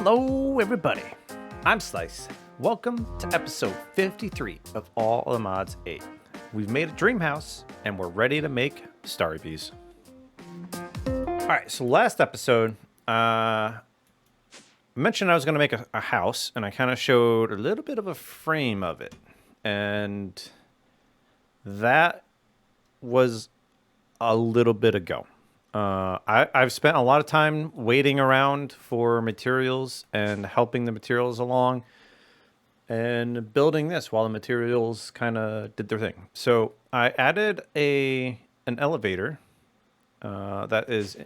Hello, everybody. I'm Slice. Welcome to episode 53 of All the Mods 8. We've made a dream house, and we're ready to make Starry Bees. All right, so last episode, I mentioned I was going to make a house, and I kind of showed a little bit of a frame of it. And that was a little bit ago. I've spent a lot of time waiting around for materials and helping the materials along and building this while the materials kind of did their thing. So I added an elevator that is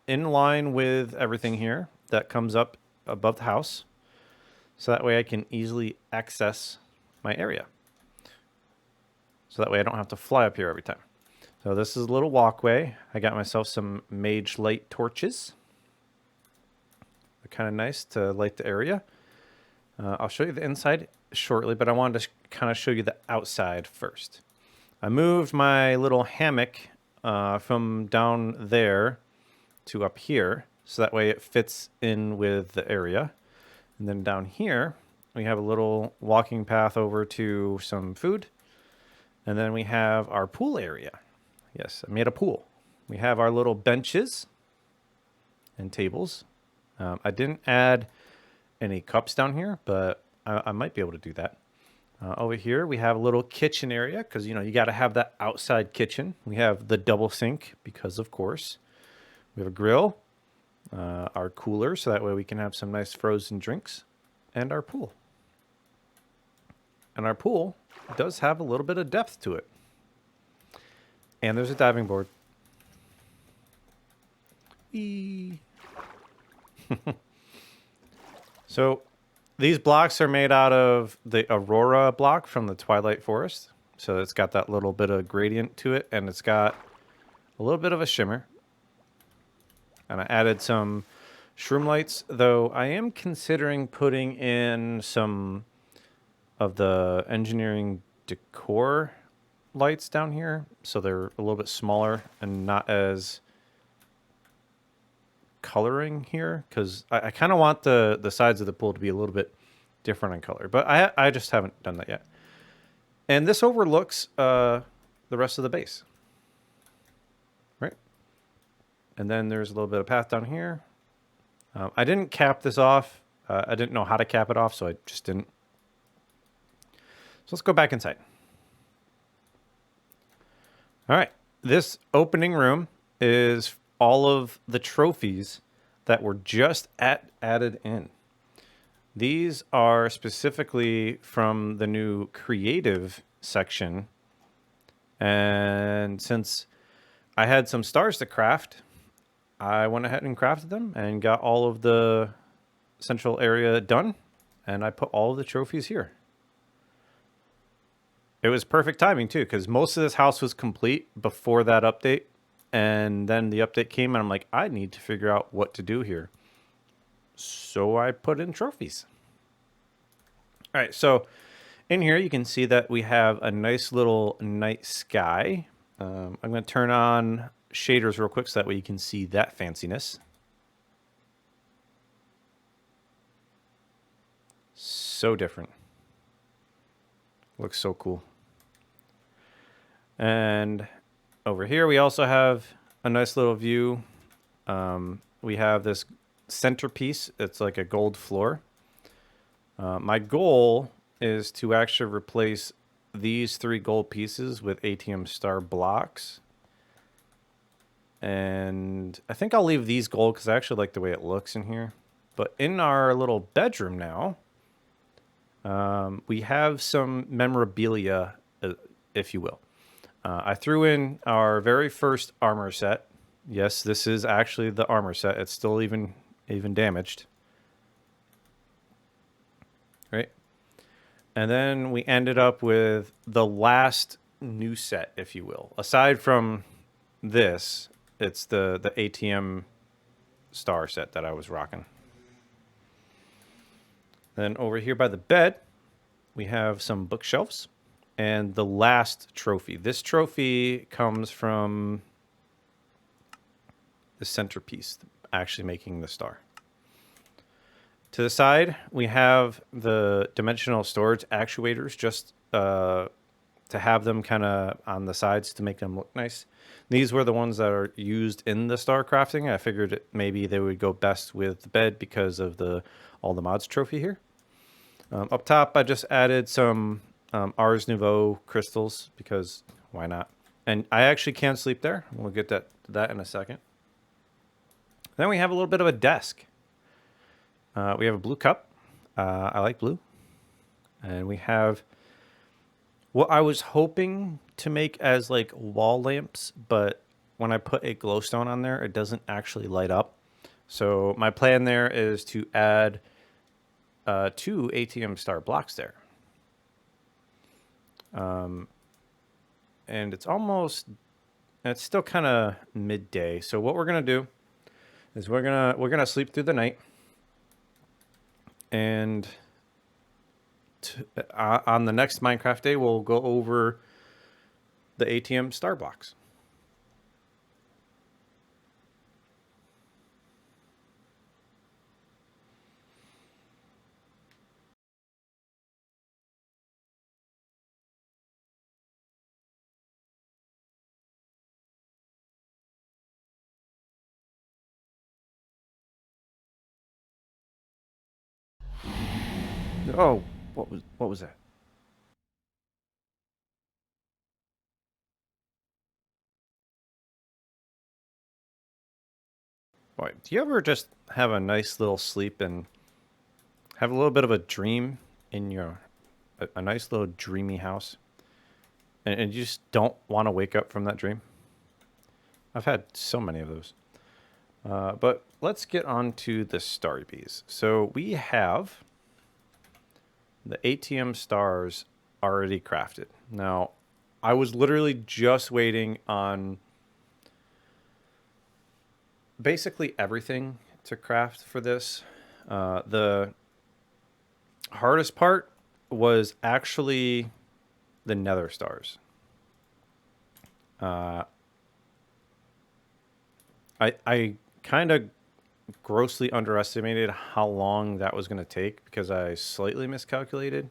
in line with everything here that comes up above the house. So that way I can easily access my area. So that way I don't have to fly up here every time. So this is a little walkway. I got myself some mage light torches. They're kind of nice to light the area. I'll show you the inside shortly, but I wanted to kind of show you the outside first. I moved my little hammock from down there to up here, so that way it fits in with the area. And then down here, we have a little walking path over to some food. And then we have our pool area. Yes, I made a pool. We have our little benches and tables. I didn't add any cups down here, but I might be able to do that. Over here, we have a little kitchen area because, you got to have that outside kitchen. We have the double sink because, of course. We have a grill, our cooler, so that way we can have some nice frozen drinks, and our pool. And our pool does have a little bit of depth to it. And there's a diving board. So these blocks are made out of the Aurora block from the Twilight Forest. So it's got that little bit of gradient to it, and it's got a little bit of a shimmer. And I added some shroom lights, though I am considering putting in some of the engineering decor lights down here, so they're a little bit smaller and not as coloring here, because I kind of want the sides of the pool to be a little bit different in color, but I just haven't done that yet. And this overlooks the rest of the base, right? And then there's a little bit of path down here. I didn't cap this off. I didn't know how to cap it off, so I just didn't. So let's go back inside. All right, this opening room is all of the trophies that were just added in. These are specifically from the new creative section. And since I had some stars to craft, I went ahead and crafted them and got all of the central area done. And I put all of the trophies here. It was perfect timing, too, because most of this house was complete before that update. And then the update came, and I'm like, I need to figure out what to do here. So I put in trophies. All right, so in here, you can see that we have a nice little night sky. I'm going to turn on shaders real quick so that way you can see that fanciness. So different. Looks so cool. And over here, we also have a nice little view. We have this centerpiece. It's like a gold floor. My goal is to actually replace these 3 gold pieces with ATM star blocks. And I think I'll leave these gold because I actually like the way it looks in here. But in our little bedroom now, we have some memorabilia, if you will. I threw in our very first armor set. Yes, this is actually the armor set. It's still even damaged. Right? And then we ended up with the last new set, if you will. Aside from this, it's the ATM star set that I was rocking. Then over here by the bed, we have some bookshelves and the last trophy. This trophy comes from the centerpiece, actually making the star. To the side, we have the dimensional storage actuators, just to have them kind of on the sides to make them look nice. These were the ones that are used in the star crafting. I figured maybe they would go best with the bed because of the all the mods trophy here. Up top, I just added some Ars Nouveau crystals because why not? And I actually can't sleep there. We'll get that in a second. Then we have a little bit of a desk. We have a blue cup. I like blue. And we have what I was hoping to make as like wall lamps, but when I put a glowstone on there, it doesn't actually light up. So my plan there is to add 2 ATM star blocks there. And it's still kind of midday. So what we're gonna do is we're gonna sleep through the night, and on the next Minecraft day we'll go over the ATM star blocks. Oh, what was that? Boy, do you ever just have a nice little sleep and have a little bit of a dream in a nice little dreamy house, and you just don't want to wake up from that dream? I've had so many of those. But let's get on to the Starry Bees. So we have the ATM stars already crafted. Now, I was literally just waiting on basically everything to craft for this. The hardest part was actually the nether stars. I kind of grossly underestimated how long that was going to take because I slightly miscalculated.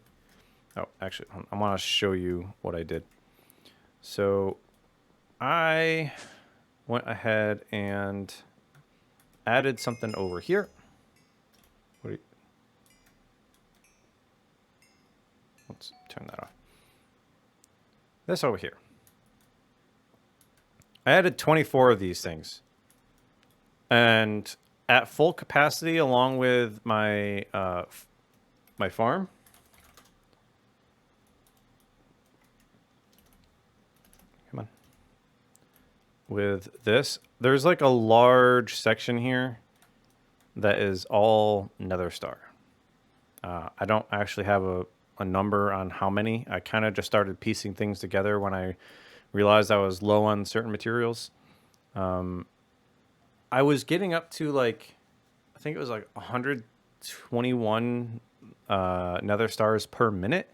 Oh, actually, I want to show you what I did. So I went ahead and added something over here. Let's turn that off. This over here. I added 24 of these things. And at full capacity, along with my my farm, come on. With this, there's like a large section here that is all nether star. I don't actually have a number on how many. I kind of just started piecing things together when I realized I was low on certain materials. I was getting up to like, I think it was like 121 nether stars per minute.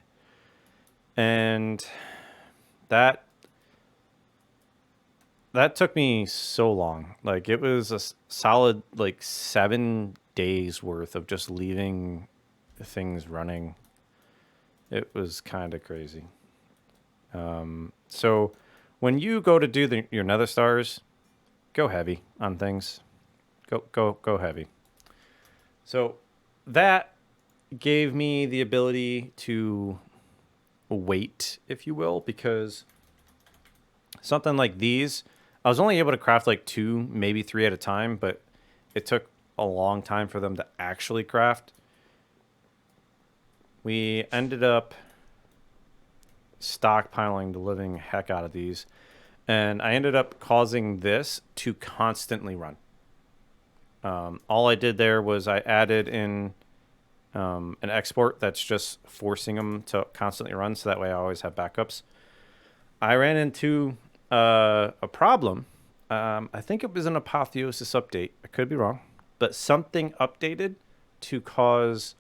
And that took me so long. Like it was a solid like 7 days worth of just leaving things running. It was kind of crazy. So when you go to do your nether stars, go heavy on things. Go heavy. So that gave me the ability to wait, if you will, because something like these, I was only able to craft like 2, maybe 3 at a time, but it took a long time for them to actually craft. We ended up stockpiling the living heck out of these, and I ended up causing this to constantly run. All I did there was I added in an export that's just forcing them to constantly run, so that way I always have backups. I ran into a problem. I think it was an Apotheosis update. I could be wrong, but something updated to cause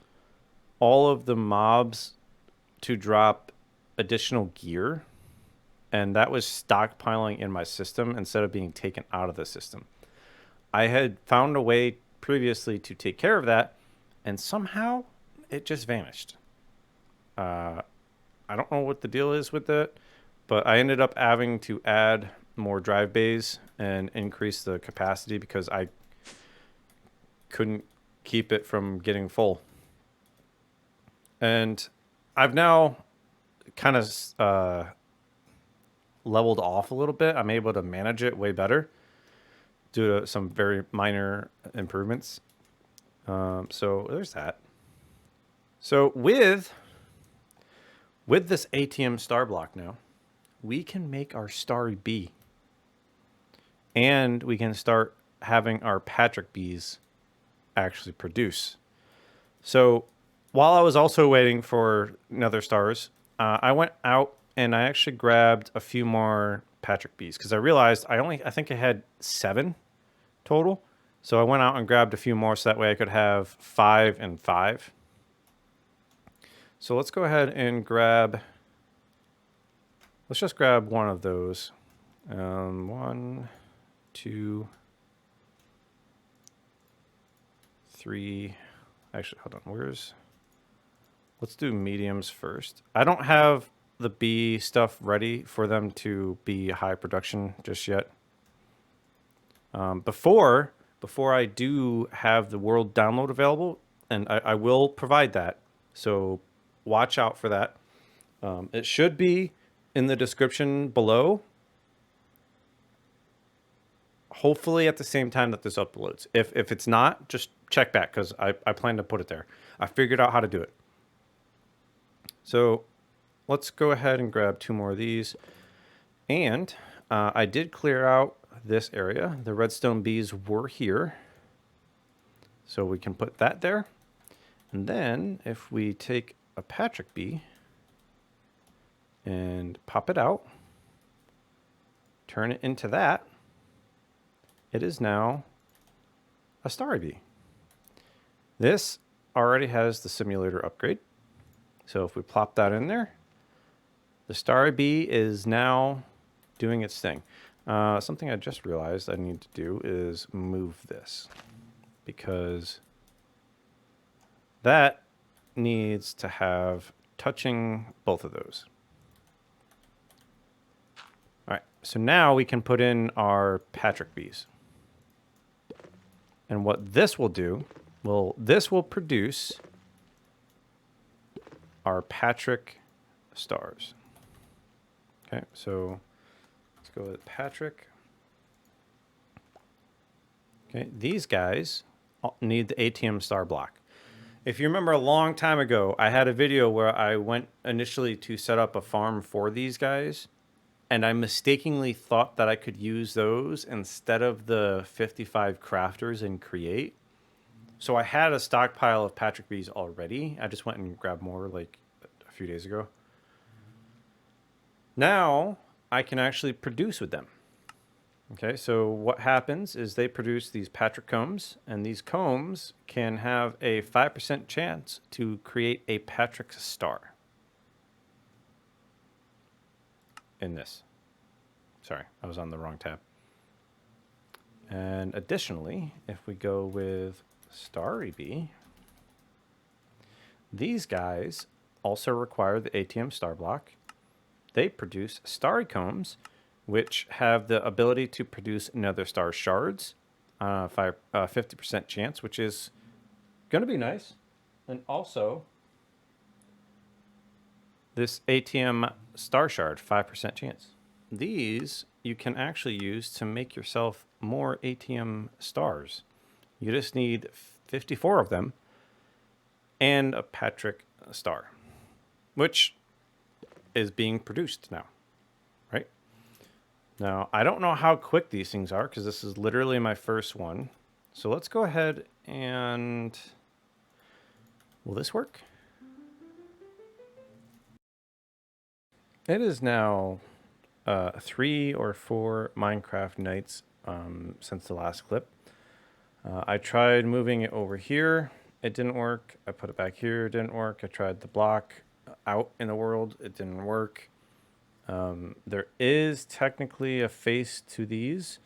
all of the mobs to drop additional gear, and that was stockpiling in my system instead of being taken out of the system. I had found a way previously to take care of that, and somehow it just vanished. I don't know what the deal is with it, but I ended up having to add more drive bays and increase the capacity because I couldn't keep it from getting full. And I've now kind of leveled off a little bit. I'm able to manage it way better due to some very minor improvements. So there's that. So with this ATM star block now, we can make our Starry bee. And we can start having our Patrick bees actually produce. So while I was also waiting for nether stars, I went out and I actually grabbed a few more Patrick bees because I realized I think I had 7 total. So I went out and grabbed a few more so that way I could have 5 and 5. So let's go ahead and let's just grab one of those. 1, 2, 3. Actually, hold on. Let's do mediums first. I don't have the bee stuff ready for them to be high production just yet. Before I do have the world download available, and I will provide that. So watch out for that. It should be in the description below. Hopefully at the same time that this uploads. If it's not, just check back because I plan to put it there. I figured out how to do it. So let's go ahead and grab 2 more of these. And I did clear out this area. The redstone bees were here. So we can put that there. And then if we take a Patrick bee and pop it out, turn it into that, it is now a Starry bee. This already has the simulator upgrade. So if we plop that in there, the Starry bee is now doing its thing. Something I just realized I need to do is move this because that needs to have touching both of those. All right, so now we can put in our Patrick bees. And what this will do, this will produce our Patrick stars. Okay, so let's go with Patrick. Okay, these guys need the ATM star block. If you remember a long time ago, I had a video where I went initially to set up a farm for these guys, and I mistakenly thought that I could use those instead of the 55 crafters and create. So I had a stockpile of Patrick bees already. I just went and grabbed more like a few days ago. Now I can actually produce with them. Okay, so what happens is they produce these Patrick combs, and these combs can have a 5% chance to create a Patrick star. In this. Sorry, I was on the wrong tab. And additionally, if we go with Starry bee, these guys also require the ATM star block. They produce starry combs, which have the ability to produce nether star shards, 50% chance, which is going to be nice. And also, this ATM star shard, 5% chance. These you can actually use to make yourself more ATM stars. You just need 54 of them and a Patrick star, which is being produced now, right? Now, I don't know how quick these things are because this is literally my first one. So let's go ahead and... Will this work? It is now 3 or 4 Minecraft nights since the last clip. I tried moving it over here. It didn't work. I put it back here. It didn't work. I tried the block out in the world. It didn't work. There is technically a face to these.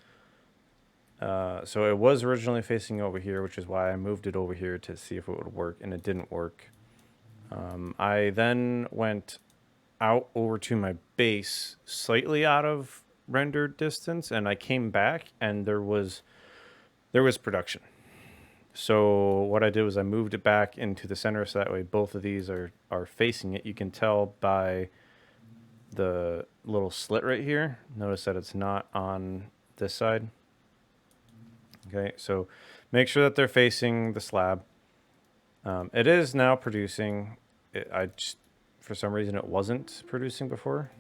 So it was originally facing over here, which is why I moved it over here to see if it would work, and it didn't work. I then went out over to my base, slightly out of rendered distance, and I came back, and there was production. So what I did was I moved it back into the center, so that way both of these are facing it. You can tell by the little slit right here. Notice that it's not on this side. Okay, so make sure that they're facing the slab. It is now producing. For some reason, it wasn't producing before.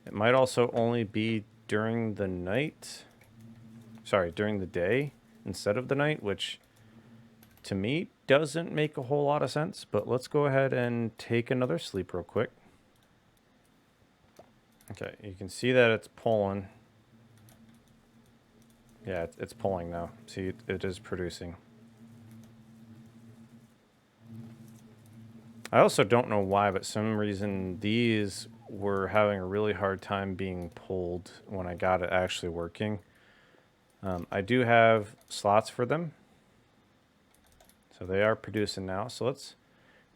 It might also only be during the night. Sorry, during the day instead of the night, which to me doesn't make a whole lot of sense. But let's go ahead and take another sleep real quick. Okay, you can see that it's pulling. Yeah, it's pulling now. See, it is producing. I also don't know why, but some reason these were having a really hard time being pulled when I got it actually working. I do have slots for them. So they are producing now. So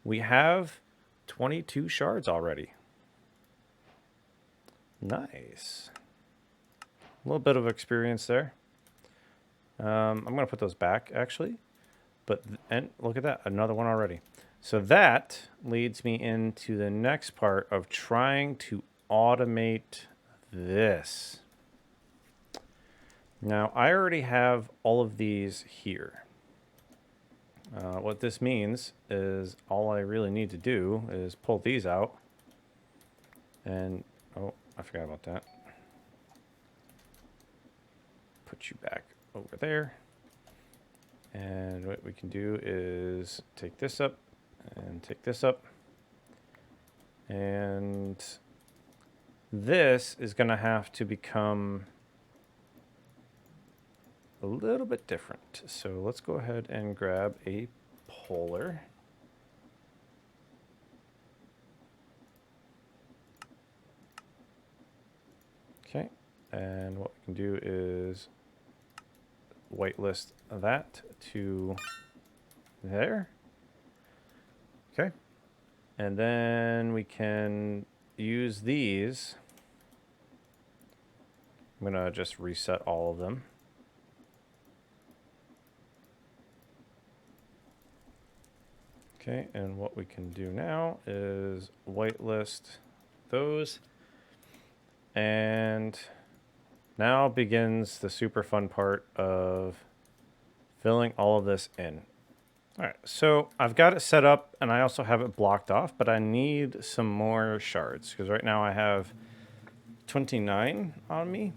we have 22 shards already. Nice. A little bit of experience there. I'm going to put those back actually. And look at that, another one already. So that leads me into the next part of trying to automate this. Now, I already have all of these here. What this means is all I really need to do is pull these out. And, oh, I forgot about that. Put you back over there. And what we can do is take this up and take this up. And this is going to have to become a little bit different. So let's go ahead and grab a polar. Okay, and what we can do is whitelist that to there. Okay, and then we can use these. I'm gonna just reset all of them. Okay, and what we can do now is whitelist those. And now begins the super fun part of filling all of this in. All right, so I've got it set up and I also have it blocked off, but I need some more shards because right now I have 29 on me.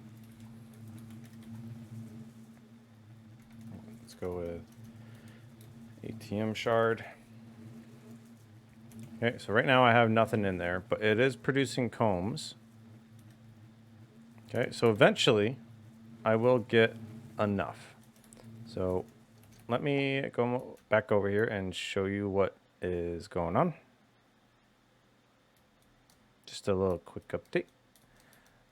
Let's go with ATM shard. Okay, so right now I have nothing in there, but it is producing combs. Okay, so eventually I will get enough. So let me go back over here and show you what is going on. Just a little quick update.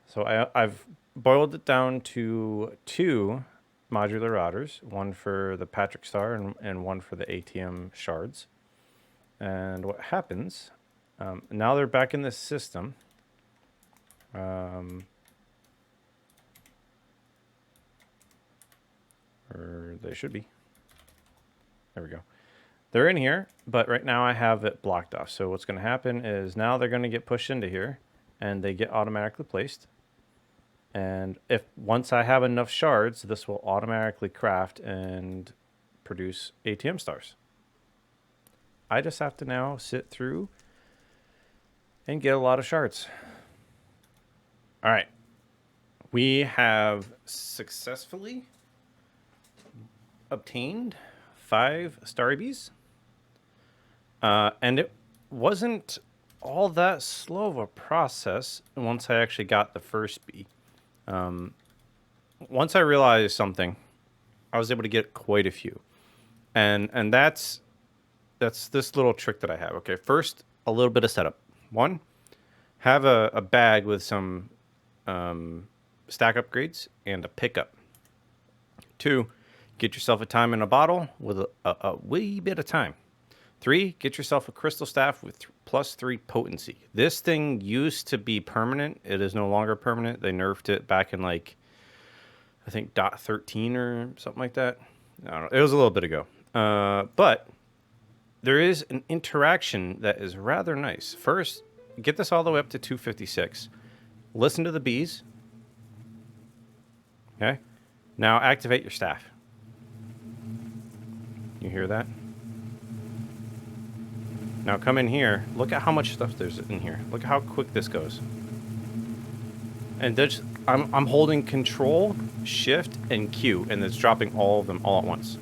So I've boiled it down to 2 modular routers, one for the Patrick Star and one for the ATM shards. And what happens, now they're back in this system. Or they should be. There we go. They're in here, but right now I have it blocked off. So what's going to happen is now they're going to get pushed into here and they get automatically placed. And if once I have enough shards, this will automatically craft and produce ATM stars. I just have to now sit through and get a lot of shards. All right. We have successfully obtained 5 Starry bees. And it wasn't all that slow of a process once I actually got the first bee. Once I realized something, I was able to get quite a few. And that's this little trick that I have. Okay, first, a little bit of setup. 1, have a bag with some stack upgrades and a pickup. 2, get yourself a time in a bottle with a wee bit of time. 3, get yourself a crystal staff with +3 potency. This thing used to be permanent. It is no longer permanent. They nerfed it back in like, I think .13 or something like that. I don't know. It was a little bit ago. But there is an interaction that is rather nice. First, get this all the way up to 256. Listen to the bees. Okay. Now activate your staff. You hear that? Now come in here. Look at how much stuff there's in here. Look at how quick this goes. And there's, I'm holding Control, Shift, and Q, and it's dropping all of them all at once.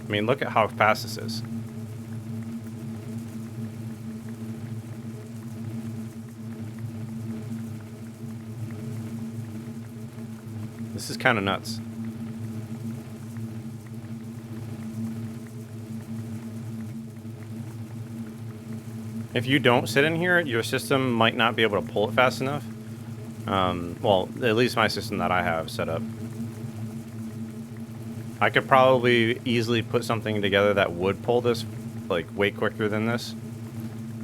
I mean, look at how fast this is. This is kind of nuts. If you don't sit in here, your system might not be able to pull it fast enough. Well, at least my system that I have set up. I could probably easily put something together that would pull this like way quicker than this.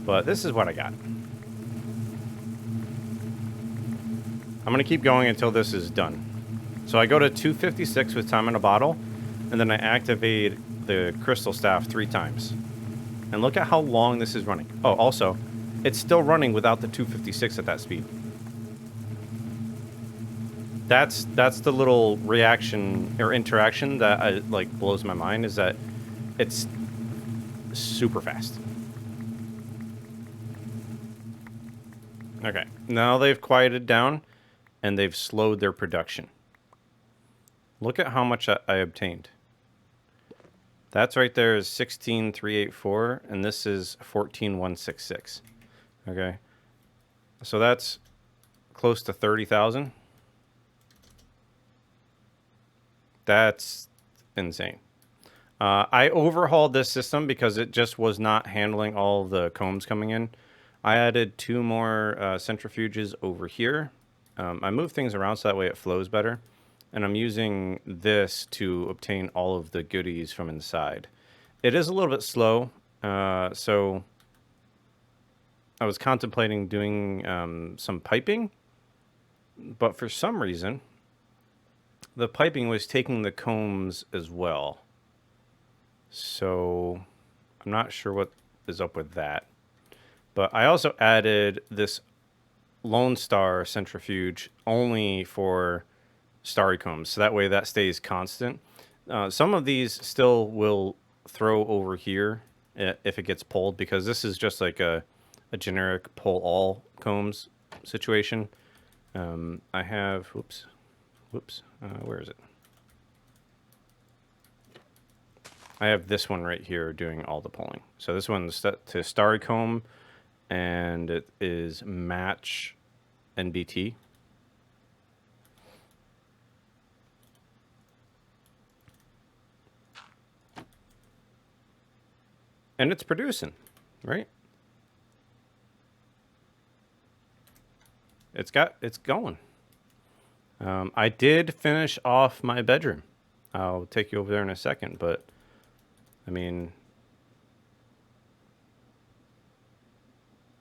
But this is what I got. I'm going to keep going until this is done. So I go to 256 with time in a bottle, and then I activate the crystal staff 3 times. And look at how long this is running. Oh, also, it's still running without the 256 at that speed. That's the little reaction or interaction that like blows my mind, is that it's super fast. Okay, now they've quieted down and they've slowed their production. Look at how much I obtained. That's right there is 16,384, and this is 14,166. Okay, so that's close to 30,000. That's insane. I overhauled this system because it just was not handling all of the combs coming in. I added 2 more centrifuges over here. I moved things around so that way it flows better. And I'm using this to obtain all of the goodies from inside. It is a little bit slow, so I was contemplating doing some piping, but for some reason, the piping was taking the combs as well. So I'm not sure what is up with that. But I also added this Lone Star centrifuge only for Starry combs, so that way that stays constant. Some of these still will throw over here if it gets pulled, because this is just like a generic pull all combs situation. I have, whoops, where is it? I have this one right here doing all the pulling. So this one's set to Starry comb, and it is match NBT. And it's producing, right? It's going. I did finish off my bedroom. I'll take you over there in a second, but I mean,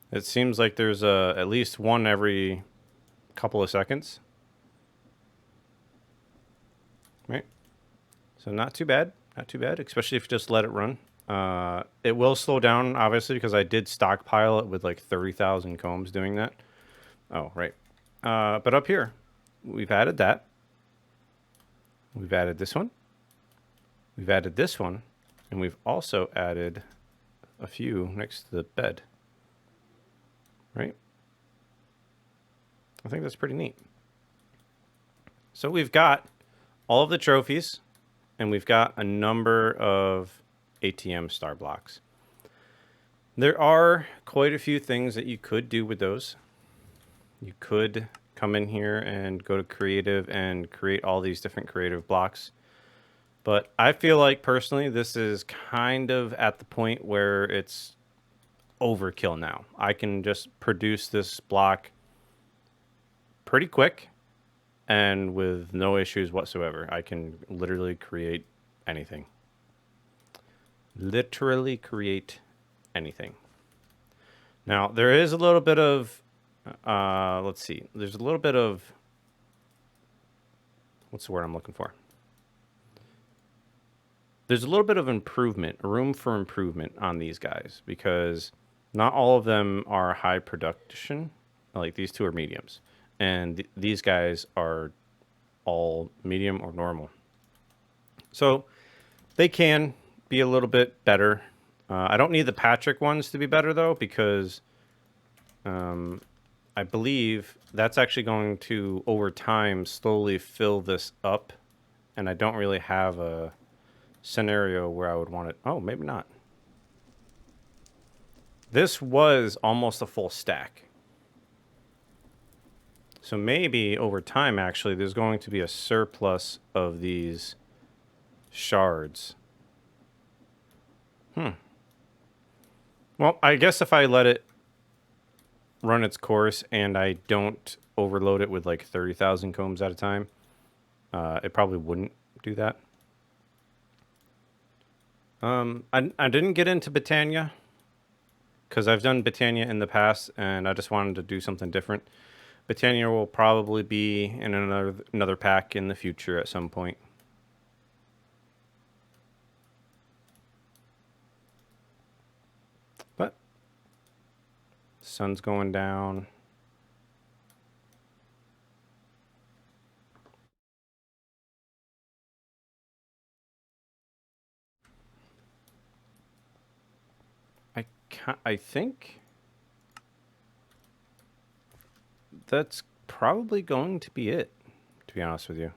it seems like there's at least one every couple of seconds, right? So not too bad, especially if you just let it run. It will slow down, obviously, because I did stockpile it with like 30,000 combs doing that. Oh, right. But up here, we've added that. We've added this one. We've added this one. And we've also added a few next to the bed. Right? I think that's pretty neat. So we've got all of the trophies, and we've got a number of ATM star blocks. There are quite a few things that you could do with those. You could come in here and go to creative and create all these different creative blocks. But I feel like personally, this is kind of at the point where it's overkill now. I can just produce this block pretty quick and with no issues whatsoever. I can literally create anything. Literally create anything. Now, there is a little bit of, let's see. There's a little bit of, what's the word I'm looking for? There's a little bit of improvement, room for improvement on these guys, because not all of them are high production. Like, these two are mediums. And these guys are all medium or normal. So they can be a little bit better. I don't need the Patrick ones to be better, though, because I believe that's actually going to, over time, slowly fill this up. And I don't really have a scenario where I would want it. Oh, maybe not. This was almost a full stack. So maybe over time, actually, there's going to be a surplus of these shards. Well, I guess if I let it run its course and I don't overload it with like 30,000 combs at a time, it probably wouldn't do that. I didn't get into Botania because I've done Botania in the past and I just wanted to do something different. Botania will probably be in another pack in the future at some point. But sun's going down. I think that's probably going to be it, to be honest with you.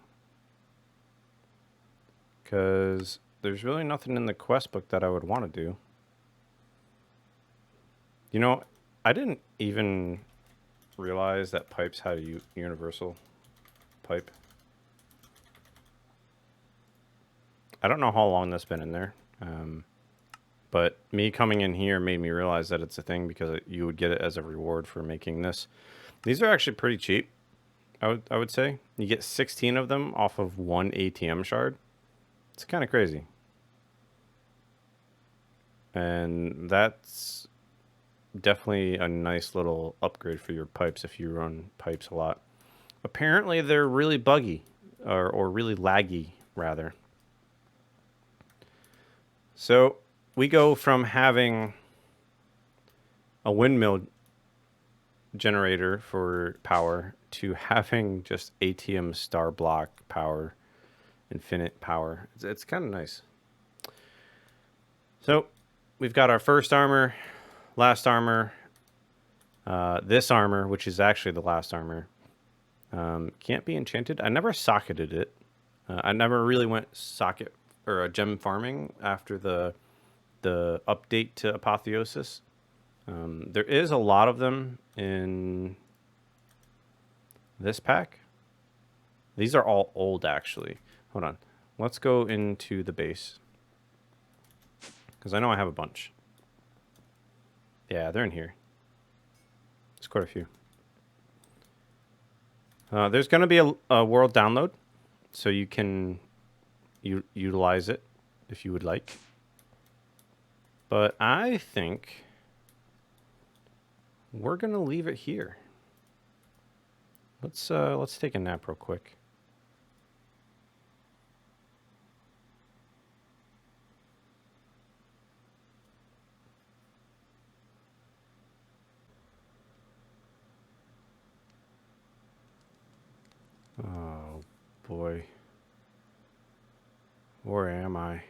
Because there's really nothing in the quest book that I would want to do. You know, I didn't even realize that pipes had a universal pipe. I don't know how long that's been in there. But me coming in here made me realize that it's a thing because you would get it as a reward for making this. These are actually pretty cheap, I would say. You get 16 of them off of one ATM shard. It's kind of crazy. And that's definitely a nice little upgrade for your pipes if you run pipes a lot. Apparently they're really buggy, or really laggy, rather. So we go from having a windmill generator for power to having just ATM star block power, infinite power. It's kind of nice. So we've got our first armor, last armor, this armor, which is actually the last armor. Can't be enchanted. I never socketed it. I never really went socket or gem farming after the update to Apotheosis. There is a lot of them in this pack. These are all old, actually. Hold on. Let's go into the base. Because I know I have a bunch. Yeah, they're in here. There's quite a few. There's going to be a world download. So you can utilize it if you would like. But I think we're going to leave it here. Let's take a nap real quick. Oh boy. Where am I?